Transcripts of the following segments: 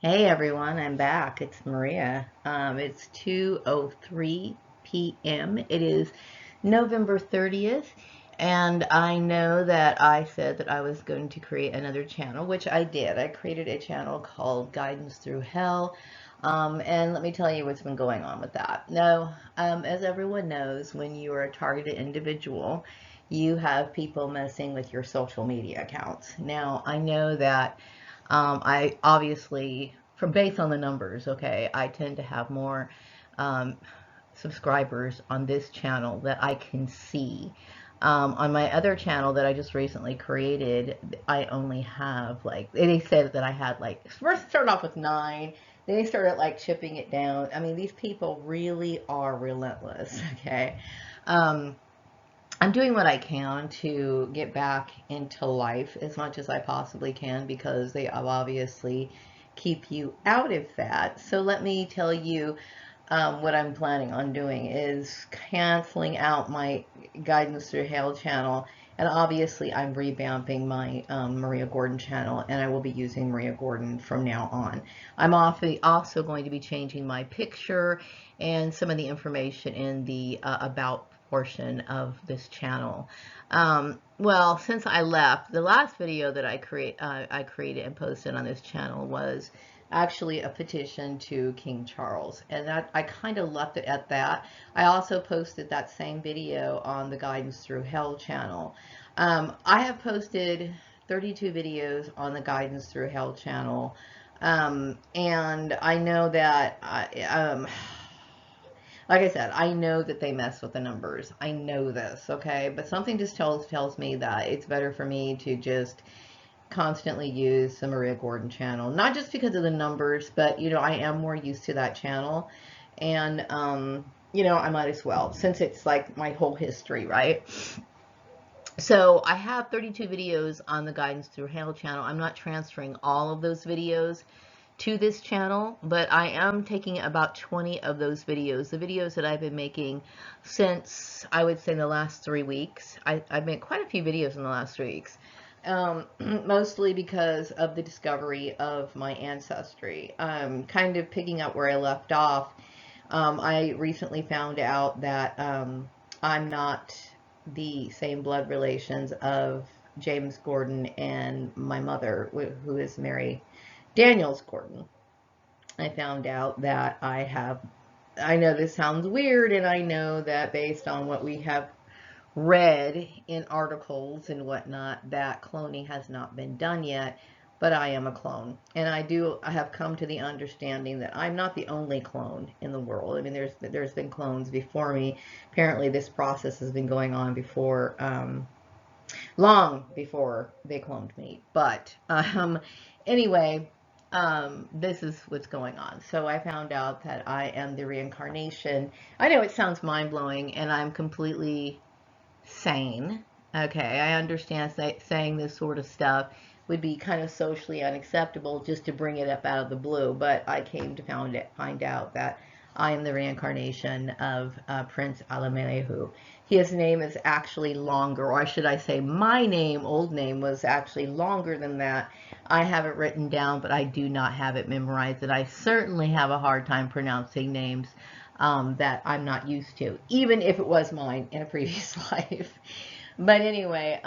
Hey everyone, I'm back. It's Maria. It's 2:03 p.m. It is November 30th, and I know that I said that I was going to create another channel, which I did. I created a channel called Guidance Through Hell, and let me tell you what's been going on with that. Now, as everyone knows, when you are a targeted individual, you have people messing with your social media accounts. Now, I know that I obviously, from based on the numbers, okay, I tend to have more um, subscribers on this channel that I can see. On my other channel that I just recently created, I only have like, they said that I had like, first started off with 9, then they started like chipping it down. I mean, these people really are relentless, okay? Um, I'm doing what I can to get back into life as much as I possibly can because they obviously keep you out of that. So let me tell you what I'm planning on doing is canceling out my Guidance Through Hell channel. And obviously, I'm revamping my Maria Gordon channel, and I will be using Maria Gordon from now on. I'm also going to be changing my picture and some of the information in the About portion of this channel. Well, since I left, the last video that I created and posted on this channel was actually a petition to King Charles, and that I kind of left it at that. I also posted that same video on the Guidance Through Hell channel. I have posted 32 videos on the Guidance Through Hell channel, and I know that like I said, I know that they mess with the numbers. I know this, okay? But something just tells me that it's better for me to just constantly use the Maria Gordon channel. Not just because of the numbers, but I am more used to that channel. And I might as well, since it's like my whole history, right? So I have 32 videos on the Guidance Through Hell channel. I'm not transferring all of those videos to this channel, but I am taking about 20 of those videos, the videos that I've been making since, I would say, the last 3 weeks. I've made quite a few videos in the last 3 weeks, mostly because of the discovery of my ancestry. Kind of picking up where I left off, I recently found out that I'm not the same blood relations of James Gordon and my mother, who is Mary Daniels Gordon. I found out that I know this sounds weird, and I know that based on what we have read in articles and whatnot, that cloning has not been done yet, but I am a clone. And I have come to the understanding that I'm not the only clone in the world. I mean, there's been clones before me. Apparently, this process has been going on before, long before they cloned me. But anyway, this is what's going on. So I found out that I am the reincarnation. I know it sounds mind blowing, and I'm completely sane. Okay, I understand saying this sort of stuff would be kind of socially unacceptable just to bring it up out of the blue, but I came to find out that I am the reincarnation of Prince Alamelehu. His name is actually longer, or should I say my name, old name, was actually longer than that. I have it written down, but I do not have it memorized, and I certainly have a hard time pronouncing names that I'm not used to, even if it was mine in a previous life. But anyway,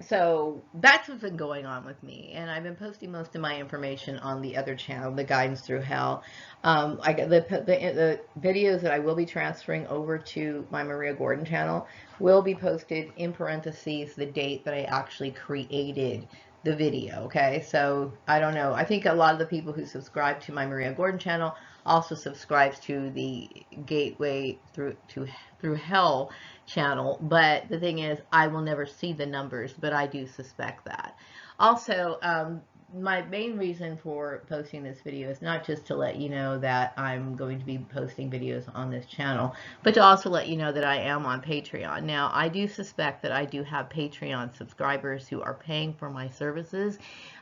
so that's what's been going on with me, and I've been posting most of my information on the other channel, the Guidance Through Hell. I got the videos that I will be transferring over to my Maria Gordon channel will be posted in parentheses the date that I actually created the video. Okay, so I don't know. I think a lot of the people who subscribe to my Maria Gordon channel also subscribes to the Gateway Through Hell channel, but the thing is, I will never see the numbers, but I do suspect that. Also, my main reason for posting this video is not just to let you know that I'm going to be posting videos on this channel, but to also let you know that I am on Patreon. Now, I do suspect that I do have Patreon subscribers who are paying for my services.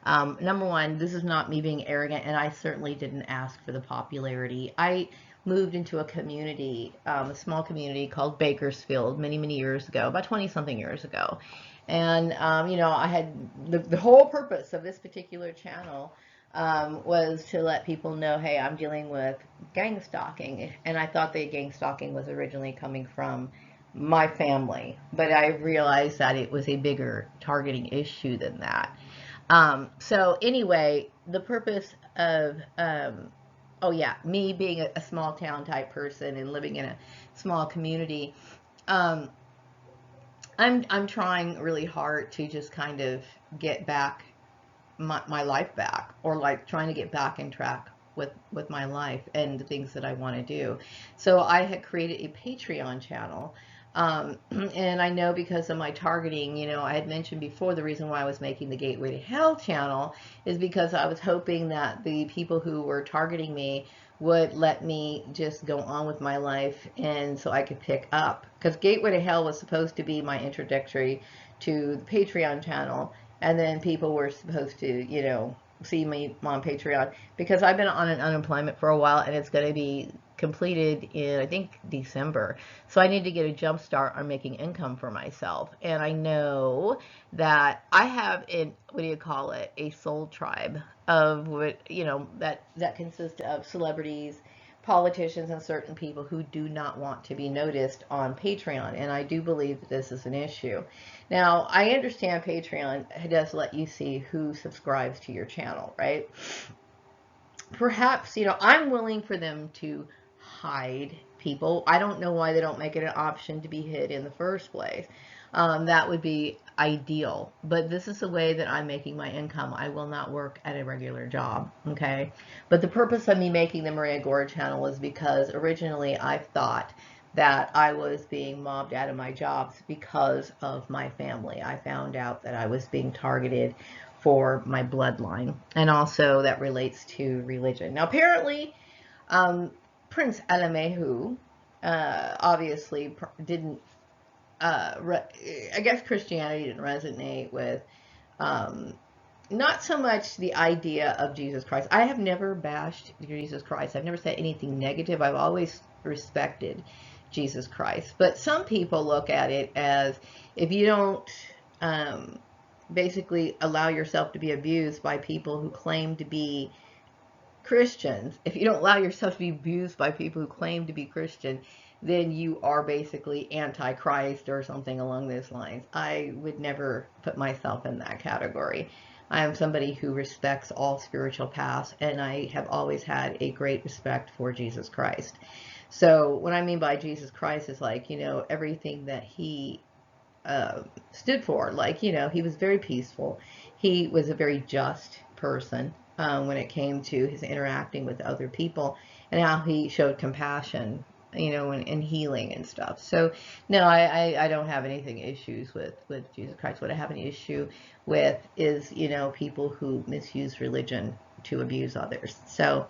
Number one, this is not me being arrogant, and I certainly didn't ask for the popularity. I moved into a community, a small community called Bakersfield many years ago, about 20 something years ago. And, I had the whole purpose of this particular channel was to let people know, hey, I'm dealing with gang stalking. And I thought that gang stalking was originally coming from my family, but I realized that it was a bigger targeting issue than that. So anyway, the purpose of, oh yeah, me being a small town type person and living in a small community, um, I'm trying really hard to just kind of get back my life back, or like trying to get back in track with my life and the things that I want to do. So I had created a Patreon channel. And I know because of my targeting, I had mentioned before, the reason why I was making the Gateway to Hell channel is because I was hoping that the people who were targeting me would let me just go on with my life, and so I could pick up, because Gateway to Hell was supposed to be my introductory to the Patreon channel, and then people were supposed to, see me on Patreon, because I've been on an unemployment for a while, and it's going to be completed in, I think, December. So I need to get a jump start on making income for myself. And I know that I have what do you call it, a soul tribe of what, that consists of celebrities, politicians, and certain people who do not want to be noticed on Patreon. And I do believe that this is an issue. Now, I understand Patreon does let you see who subscribes to your channel, right? Perhaps, I'm willing for them to hide people. I don't know why they don't make it an option to be hid in the first place. That would be ideal. But this is the way that I'm making my income. I will not work at a regular job, okay? But the purpose of me making the Maria Gore channel was because originally I thought that I was being mobbed out of my jobs because of my family. I found out that I was being targeted for my bloodline, and also that relates to religion. Now, apparently, Prince Alamehu obviously didn't, I guess Christianity didn't resonate with, not so much the idea of Jesus Christ. I have never bashed Jesus Christ. I've never said anything negative. I've always respected Jesus Christ. But some people look at it as, if you don't basically allow yourself to be abused by people who claim to be Christians, if you don't allow yourself to be abused by people who claim to be Christian, then you are basically anti-Christ or something along those lines. I would never put myself in that category. I am somebody who respects all spiritual paths, and I have always had a great respect for Jesus Christ. So what I mean by Jesus Christ is, like, everything that he stood for. Like, he was very peaceful. He was a very just person when it came to his interacting with other people, and how he showed compassion, and healing and stuff. So, no, I don't have anything issues with Jesus Christ. What I have an issue with is, people who misuse religion to abuse others. So,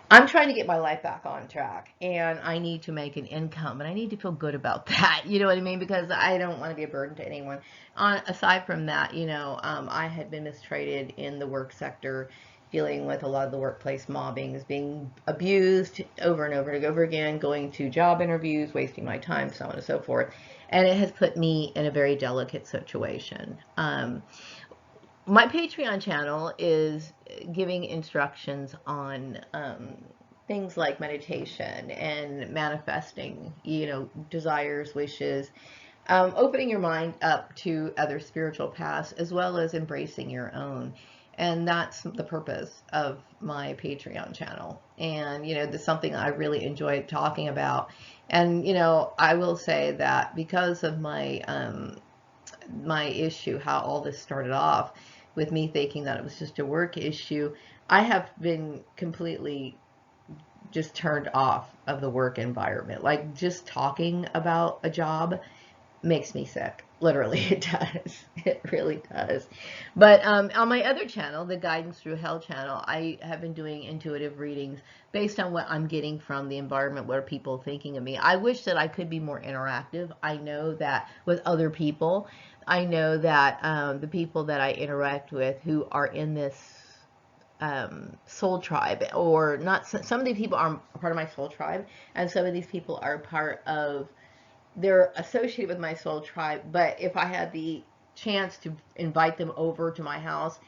I'm trying to get my life back on track, and I need to make an income, and I need to feel good about that. You know what I mean? Because I don't want to be a burden to anyone. Aside from that, I had been mistreated in the work sector, dealing with a lot of the workplace mobbing, being abused over and over and over again, going to job interviews, wasting my time, so on and so forth. And it has put me in a very delicate situation. My Patreon channel is giving instructions on things like meditation and manifesting, desires, wishes, opening your mind up to other spiritual paths, as well as embracing your own. And that's the purpose of my Patreon channel. And, that's something I really enjoy talking about. And, I will say that because of my issue, how all this started off with me thinking that it was just a work issue, I have been completely just turned off of the work environment. Like, just talking about a job makes me sick. Literally, it does. It really does. But on my other channel, the Guidance Through Hell channel, I have been doing intuitive readings based on what I'm getting from the environment, what are people thinking of me. I wish that I could be more interactive. I know that with other people, I know that the people that I interact with who are in this soul tribe, or not, some of these people are part of my soul tribe, and some of these people are part of, they're associated with my soul tribe, but if I had the chance to invite them over to my house,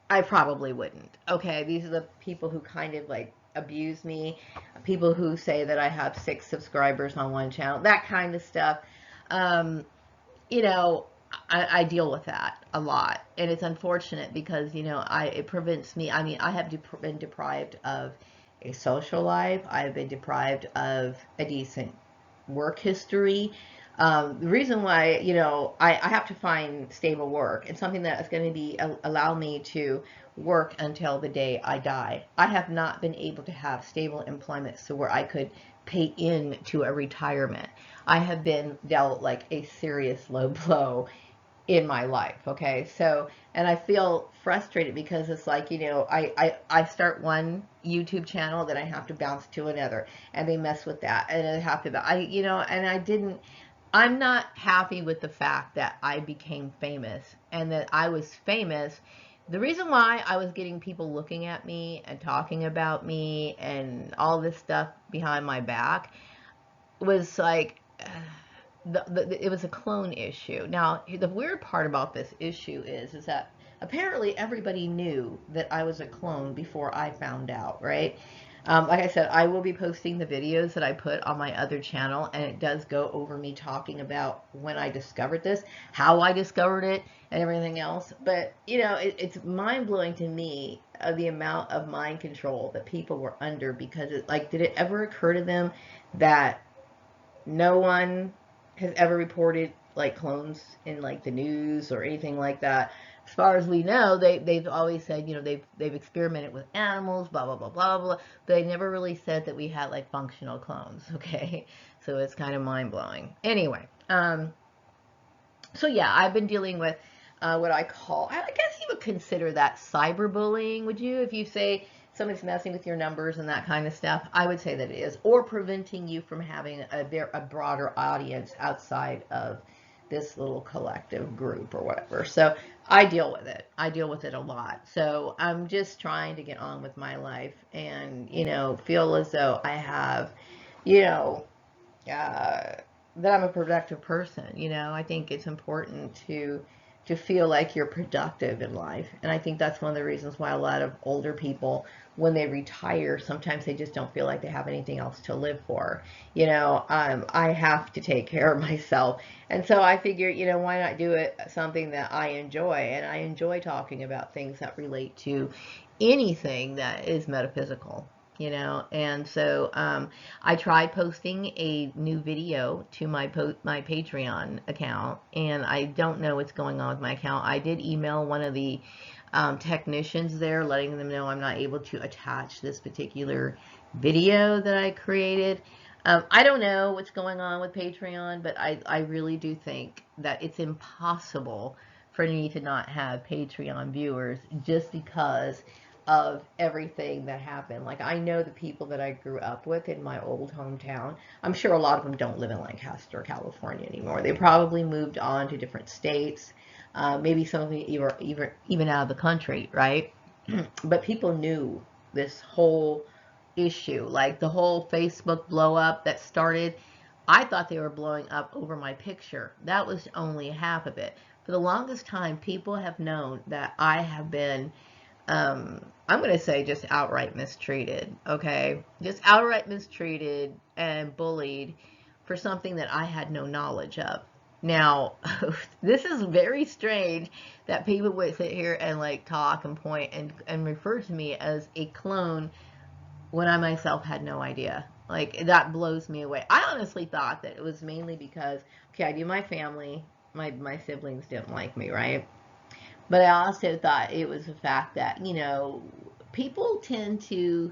I probably wouldn't. Okay, these are the people who kind of like abuse me, people who say that I have 6 subscribers on one channel, that kind of stuff. Um, you know, I deal with that a lot, and it's unfortunate because it prevents me. I mean, I have been deprived of a social life. I've been deprived of a decent work history. The reason why, I have to find stable work and something that is going to allow me to work until the day I die. I have not been able to have stable employment so where I could pay into a retirement. I have been dealt like a serious low blow in my life. Okay. So, and I feel frustrated because it's like, I start one YouTube channel, then I have to bounce to another and they mess with that. And I have to, and I'm not happy with the fact that I became famous and that I was famous. The reason why I was getting people looking at me and talking about me and all this stuff behind my back was like, it was a clone issue. Now, the weird part about this issue is that apparently everybody knew that I was a clone before I found out, right? Like I said, I will be posting the videos that I put on my other channel, and it does go over me talking about when I discovered this, how I discovered it, and everything else. But, it's mind-blowing to me the amount of mind control that people were under because, did it ever occur to them that no one has ever reported like clones in like the news or anything like that? As far as we know, they've always said, they've experimented with animals, blah blah blah blah blah. They never really said that we had like functional clones. Okay, so it's kind of mind blowing. Anyway, so yeah, I've been dealing with what I call, I guess you would consider that cyberbullying, would you? If you say somebody's messing with your numbers and that kind of stuff, I would say that it is, or preventing you from having a broader audience outside of this little collective group or whatever. So I deal with it. I deal with it a lot. So I'm just trying to get on with my life and, feel as though I have, you know, uh, that I'm a productive person. I think it's important to feel like you're productive in life, and I think that's one of the reasons why a lot of older people, when they retire, sometimes they just don't feel like they have anything else to live for. I have to take care of myself, and so I figure, why not do it something that I enjoy, and I enjoy talking about things that relate to anything that is metaphysical. And so I tried posting a new video to my Patreon account, and I don't know what's going on with my account. I did email one of the technicians there, letting them know I'm not able to attach this particular video that I created. I don't know what's going on with Patreon, but I really do think that it's impossible for me to not have Patreon viewers just because of everything that happened. Like, I know the people that I grew up with in my old hometown. I'm sure a lot of them don't live in Lancaster, California anymore. They probably moved on to different states. Maybe some of them even out of the country, right? But people knew this whole issue, like the whole Facebook blow up that started. I thought they were blowing up over my picture. That was only half of it. For the longest time, people have known that I have been I'm going to say just outright mistreated, okay? Just outright mistreated and bullied for something that I had no knowledge of. Now, this is very strange that people would sit here and like talk and point and refer to me as a clone when I myself had no idea. Like, that blows me away. I honestly thought that it was mainly because, okay, I knew my family, my siblings didn't like me, right? But I also thought it was the fact that, people tend to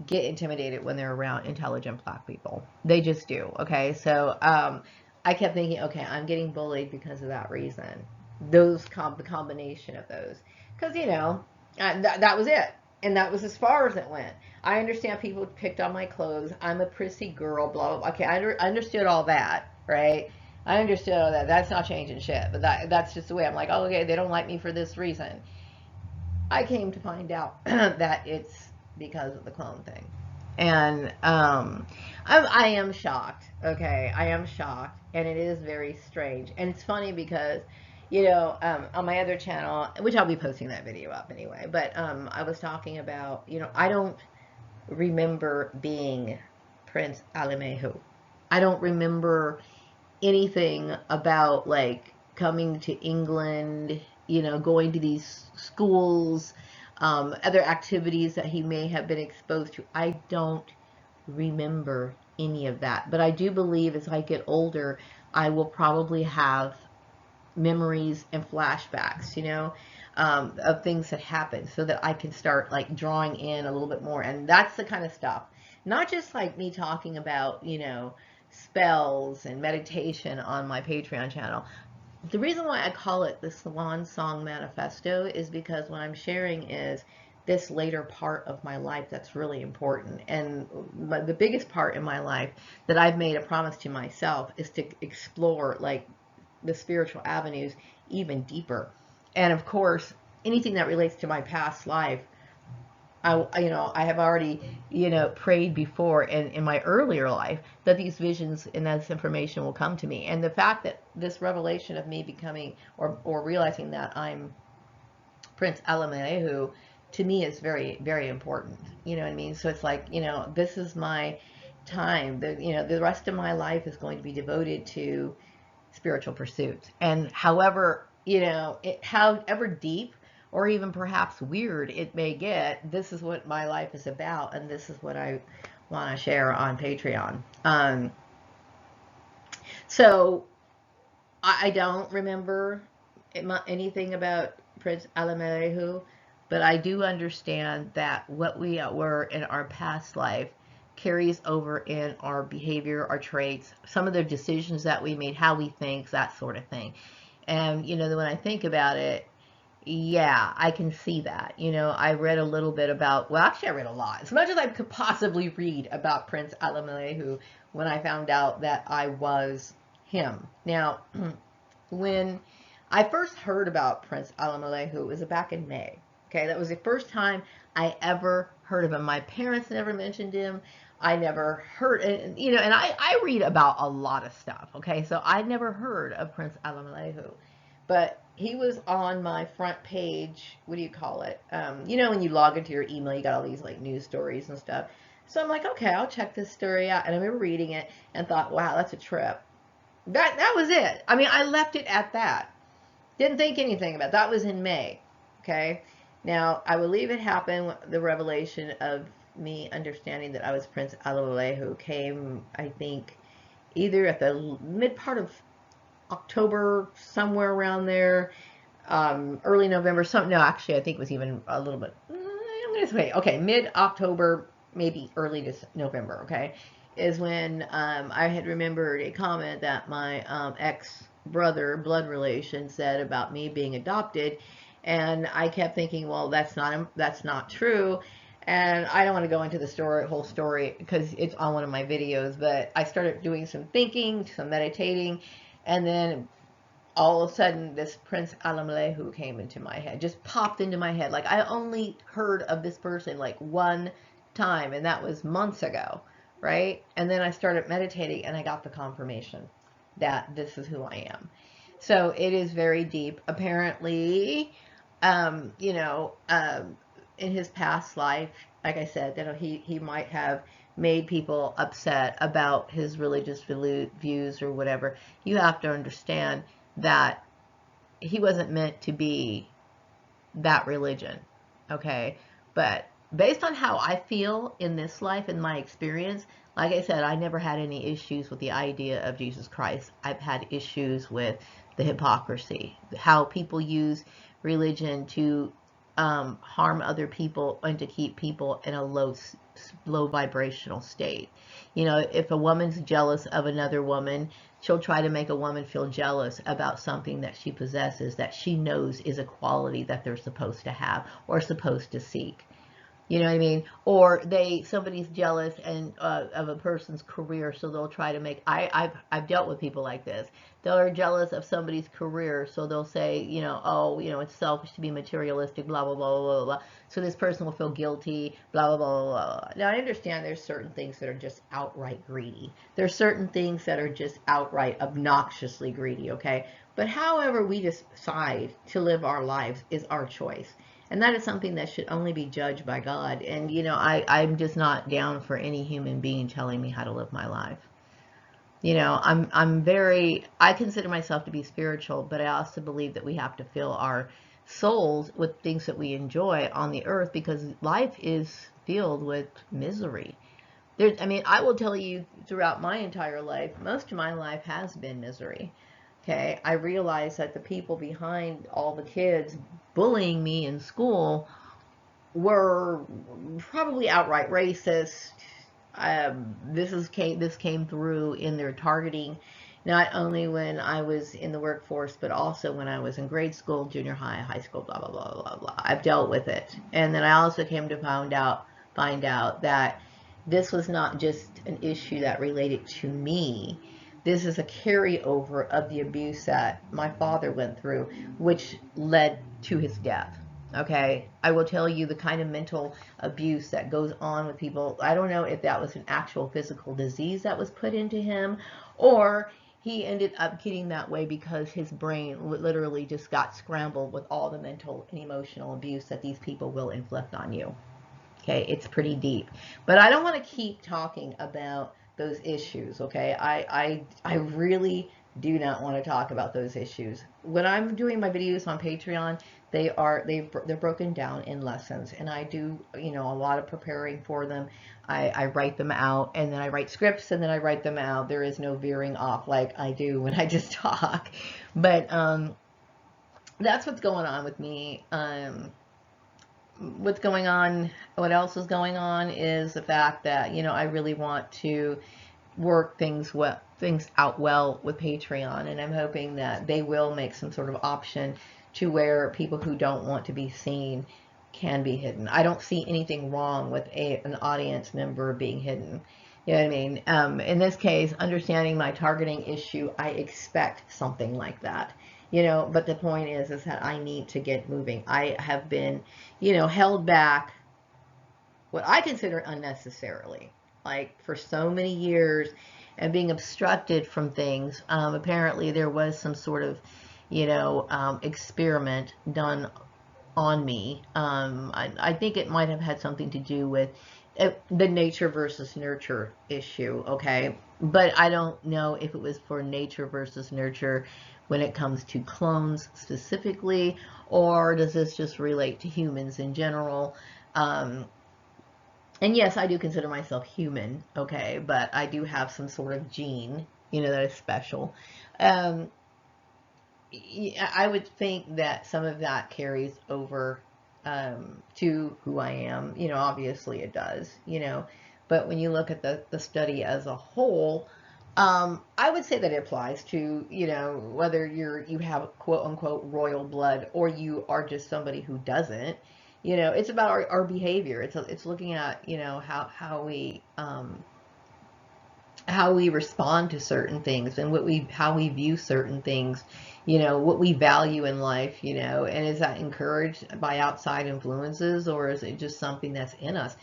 get intimidated when they're around intelligent black people. They just do. Okay. So I kept thinking, okay, I'm getting bullied because of that reason. The combination of those. Because, that was it. And that was as far as it went. I understand people picked on my clothes. I'm a prissy girl, blah, blah, blah. Okay, I understood all that, right? I understood all that. That's not changing shit. But that's just the way. I'm like, oh, okay, they don't like me for this reason. I came to find out that it's because of the clone thing. And I am shocked. Okay, I am shocked. And it is very strange. And it's funny because, on my other channel, which I'll be posting that video up anyway, but I was talking about, I don't remember being Prince Alemehu. I don't remember anything about like coming to England, going to these schools, other activities that he may have been exposed to. I don't remember any of that. But I do believe as I get older, I will probably have memories and flashbacks, of things that happened so that I can start like drawing in a little bit more. And that's the kind of stuff, not just like me talking about, spells and meditation on my Patreon channel. The reason why I call it the Swan Song Manifesto is because what I'm sharing is this later part of my life that's really important. And the biggest part in my life that I've made a promise to myself is to explore like the spiritual avenues even deeper. And of course, anything that relates to my past life, I have already, prayed before in my earlier life that these visions and this information will come to me. And the fact that this revelation of me becoming or realizing that I'm Prince Alemehu to me is very, very important. You know what I mean? So it's like, this is my time. The rest of my life is going to be devoted to spiritual pursuits. And however, however deep or even perhaps weird it may get, this is what my life is about, and this is what I want to share on Patreon. So I don't remember anything about Prince Alemehu, but I do understand that what we were in our past life carries over in our behavior, our traits, some of the decisions that we made, how we think, that sort of thing. And, when I think about it, yeah, I can see that. I read a little bit about, well, actually I read a lot, as much as I could possibly read about Prince Alemehu when I found out that I was him. Now, when I first heard about Prince Alemehu, it was back in May. Okay, that was the first time I ever heard of him. My parents never mentioned him. I never heard, and I read about a lot of stuff. Okay, so I never heard of Prince Alemehu, but he was on my front page. What do you call it? When you log into your email, you got all these like news stories and stuff. So I'm like, okay, I'll check this story out. And I remember reading it and thought, wow, that's a trip. That was it. I mean, I left it at that. Didn't think anything about it. That was in May. Okay. Now, I believe it happened, the revelation of me understanding that I was Prince Alemehu came, I think, either at the mid part of October, somewhere around there, early November, no, actually, I think it was even a little bit, I'm going to say, okay, mid-October, maybe early November, okay, is when I had remembered a comment that my ex-brother, blood relation, said about me being adopted, and I kept thinking, well, that's not true. And I don't want to go into the whole story because it's on one of my videos, but I started doing some thinking, some meditating, and then all of a sudden this Prince Alemehu came into my head, just popped into my head. Like I only heard of this person like one time, and that was months ago, right? And then I started meditating and I got the confirmation that this is who I am. So it is very deep. Apparently, in his past life, like I said, that he might have made people upset about his religious views or whatever. You have to understand that he wasn't meant to be that religion, okay? But based on how I feel in this life and my experience, like I said, I never had any issues with the idea of Jesus Christ. I've had issues with the hypocrisy, how people use religion to harm other people and to keep people in a low vibrational state. If a woman's jealous of another woman, she'll try to make a woman feel jealous about something that she possesses that she knows is a quality that they're supposed to have or supposed to seek. You know what I mean? Or somebody's jealous and of a person's career, so they'll try to make. I've dealt with people like this. They're jealous of somebody's career, so they'll say, you know, oh, you know, it's selfish to be materialistic, blah, blah, blah, blah, blah. So this person will feel guilty, blah, blah, blah, blah, blah. Now, I understand there's certain things that are just outright greedy. There's certain things that are just outright obnoxiously greedy, okay? But however we decide to live our lives is our choice. And that is something that should only be judged by God. And, you know, I'm just not down for any human being telling me how to live my life. You know, I consider myself to be spiritual, but I also believe that we have to fill our souls with things that we enjoy on the earth, because life is filled with misery. I mean, I will tell you, throughout my entire life, most of my life has been misery. Okay, I realize that the people behind all the kids bullying me in school were probably outright racist. This came through in their targeting, not only when I was in the workforce, but also when I was in grade school, junior high, high school, blah blah blah blah blah. I've dealt with it, and then I also came to find out that this was not just an issue that related to me. This is a carryover of the abuse that my father went through, which led to his death. Okay, I will tell you the kind of mental abuse that goes on with people. I don't know if that was an actual physical disease that was put into him, or he ended up getting that way because his brain literally just got scrambled with all the mental and emotional abuse that these people will inflict on you. Okay, it's pretty deep. But I don't want to keep talking about those issues, okay? I really do not want to talk about those issues. When I'm doing my videos on Patreon, they're broken down in lessons, and I do, you know, a lot of preparing for them. I write them out, and then I write scripts, and then I write them out. There is no veering off like I do when I just talk. But that's what's going on with me. What's going on, what else is going on is the fact that, you know, I really want to work things out well with Patreon, and I'm hoping that they will make some sort of option to where people who don't want to be seen can be hidden. I don't see anything wrong with an audience member being hidden. You know what I mean? In this case, understanding my targeting issue, I expect something like that. You know, but the point is that I need to get moving. I have been, you know, held back what I consider unnecessarily, like for so many years, and being obstructed from things. Apparently there was some sort of, you know, experiment done on me. I think it might have had something to do with the nature versus nurture issue, okay? But I don't know if it was for nature versus nurture when it comes to clones specifically, or does this just relate to humans in general? And yes, I do consider myself human, okay, but I do have some sort of gene, you know, that is special. I would think that some of that carries over to who I am. You know, obviously it does, you know, but when you look at the study as a whole, I would say that it applies to, you know, whether you have quote unquote royal blood or you are just somebody who doesn't. You know, it's about our behavior. It's looking at, you know, how we respond to certain things, and how we view certain things, you know, what we value in life, you know, and is that encouraged by outside influences, or is it just something that's in us?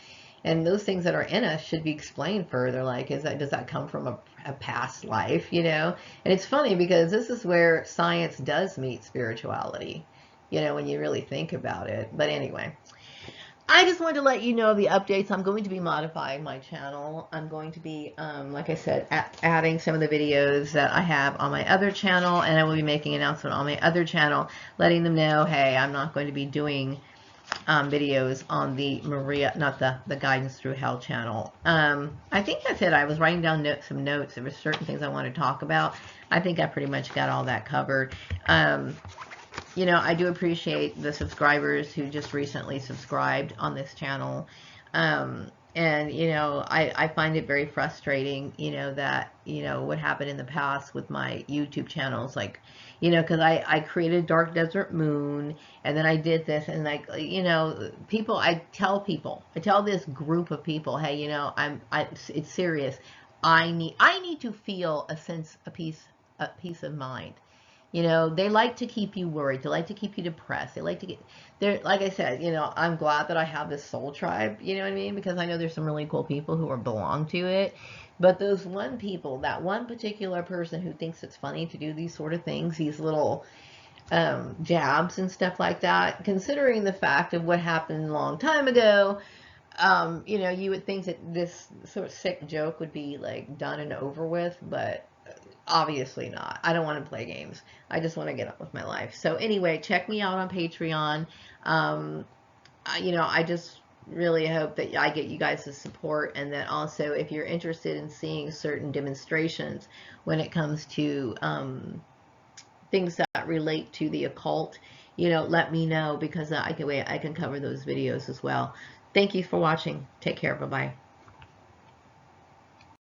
And those things that are in us should be explained further, like, does that come from a past life, you know? And it's funny because this is where science does meet spirituality, you know, when you really think about it. But anyway, I just wanted to let you know the updates. I'm going to be modifying my channel. I'm going to be, like I said, adding some of the videos that I have on my other channel, and I will be making an announcement on my other channel, letting them know, hey, I'm not going to be doing videos on the Maria, not the Guidance Through Hell channel. I think that's it. I was writing down some notes. There were certain things I wanted to talk about. I think I pretty much got all that covered. You know, I do appreciate the subscribers who just recently subscribed on this channel. And, you know, I find it very frustrating, you know, that, you know, what happened in the past with my YouTube channels, like, you know, because I created Dark Desert Moon, and then I did this, and like, you know, I tell this group of people, hey, you know, it's serious. I need to feel a peace of mind. You know, they like to keep you worried. They like to keep you depressed. They like to get, they're, like I said, you know, I'm glad that I have this soul tribe, you know what I mean? Because I know there's some really cool people who are belong to it. But those one people, that one particular person who thinks it's funny to do these sort of things, these little jabs and stuff like that, considering the fact of what happened a long time ago, you know, you would think that this sort of sick joke would be like done and over with, but obviously not. I don't want to play games. I just want to get on with my life. So anyway, check me out on Patreon. You know, I just really hope that I get you guys the support, and that also if you're interested in seeing certain demonstrations when it comes to things that relate to the occult, you know, let me know, because I can cover those videos as well. Thank you for watching. Take care. Bye-bye.